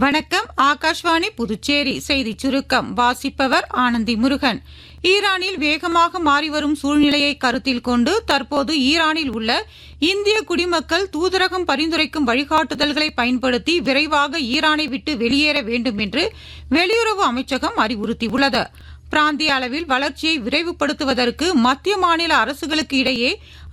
வணக்கம். ஆகாஷ்வாணி புதுச்சேரி செய்திச் சுருக்கம் வாசிப்பவர் ஆனந்தி முருகன். ஈரானில் வேகமாக மாறிவரும் சூழ்நிலையை கருத்தில் கொண்டு தற்போது ஈரானில் உள்ள இந்திய குடிமக்கள் தூதரகம் பரிந்துரைக்கும் வழிகாட்டுதல்களை பயன்படுத்தி விரைவாக ஈரானை விட்டு வெளியேற வேண்டும் என்று வெளியுறவு அமைச்சகம் அறிவுறுத்தியுள்ளது. பிராந்திய அளவில் வளர்ச்சியை விரைவுபடுத்துவதற்கு மத்திய மாநில அரசுகளுக்கு இடையே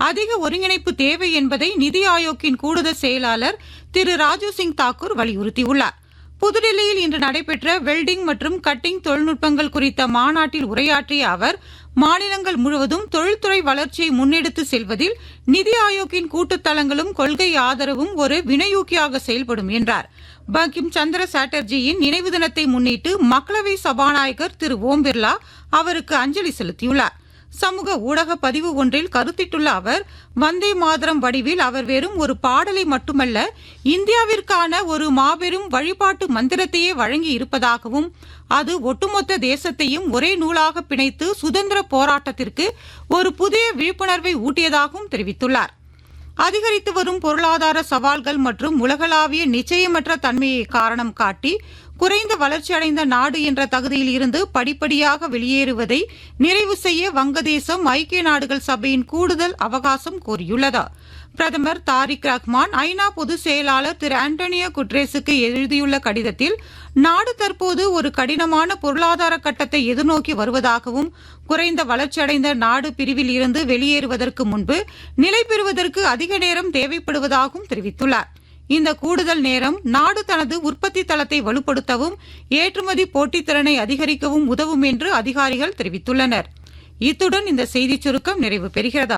அதிக ஒருங்கிணைப்பு தேவை என்பதை நிதி ஆயோக்கின் கூடுதல் செயலாளர் திரு ராஜீவ் சிங் தாக்கூர் வலியுறுத்தியுள்ளார். புதுடில்லியில் இன்று நடைபெற்ற வெல்டிங் மற்றும் கட்டிங் தொழில்நுட்பங்கள் குறித்த மாநாட்டில் உரையாற்றிய அவர், மாநிலங்கள் முழுவதும் தொழில்துறை வளர்ச்சியை முன்னெடுத்து செல்வதில் நிதி ஆயோக்கின் கூட்டுத்தளங்களும் கொள்கை ஆதரவும் ஒரு வினையூக்கியாக செயல்படும் என்றார். பங்கிம் சந்திர சாட்டர்ஜியின் நினைவு தினத்தை முன்னிட்டு மக்களவை சபாநாயகர் திரு ஓம் பிர்லா அவருக்கு அஞ்சலி செலுத்தியுள்ளார். சமூக ஊடக பதிவு ஒன்றில் கருத்திட்டுள்ள அவர், வந்தே மாதரம் வடிவில் அவர் வெறும் ஒரு பாடலை மட்டுமல்ல, இந்தியாவிற்கான ஒரு மாபெரும் வழிபாட்டு மந்திரத்தையே வழங்கி இருப்பதாகவும், அது ஒட்டுமொத்த தேசத்தையும் ஒரே நூலாக பிணைத்து சுதந்திர போராட்டத்திற்கு ஒரு புதிய விழிப்புணர்வை ஊட்டியதாகவும் தெரிவித்துள்ளார். அதிகரித்து வரும் பொருளாதார சவால்கள் மற்றும் உலகளாவிய நிச்சயமற்ற தன்மையை காரணம் காட்டி குறைந்த வளர்ச்சியடைந்த நாடு என்ற தகுதியில் இருந்து படிப்படியாக வெளியேறுவதை நிறைவு செய்ய வங்கதேசம் ஐக்கிய நாடுகள் சபையின் கூடுதல் அவகாசம் கோரியுள்ளது. பிரதமர் தாரிக் ரஹ்மான் ஐநா பொதுச் செயலாளர் திரு ஆண்டனியோ குட்ரேஸுக்கு எழுதியுள்ள கடிதத்தில், நாடு தற்போது ஒரு கடினமான பொருளாதார கட்டத்தை எதிர்நோக்கி வருவதாகவும், குறைந்த வளர்ச்சியடைந்த நாடு பிரிவில் இருந்து வெளியேறுவதற்கு முன்பு நிலை பெறுவதற்கு அதிக நேரம் தேவைப்படுவதாகவும் தெரிவித்துள்ளார். இந்த கூடுதல் நேரம் நாடு தனது உற்பத்தி தளத்தை வலுப்படுத்தவும் ஏற்றுமதி போட்டித்திறனை அதிகரிக்கவும் உதவும் என்று அதிகாரிகள் தெரிவித்துள்ளனர். இத்துடன் இந்த செய்திச் சுருக்கம் நிறைவு பெறுகிறது.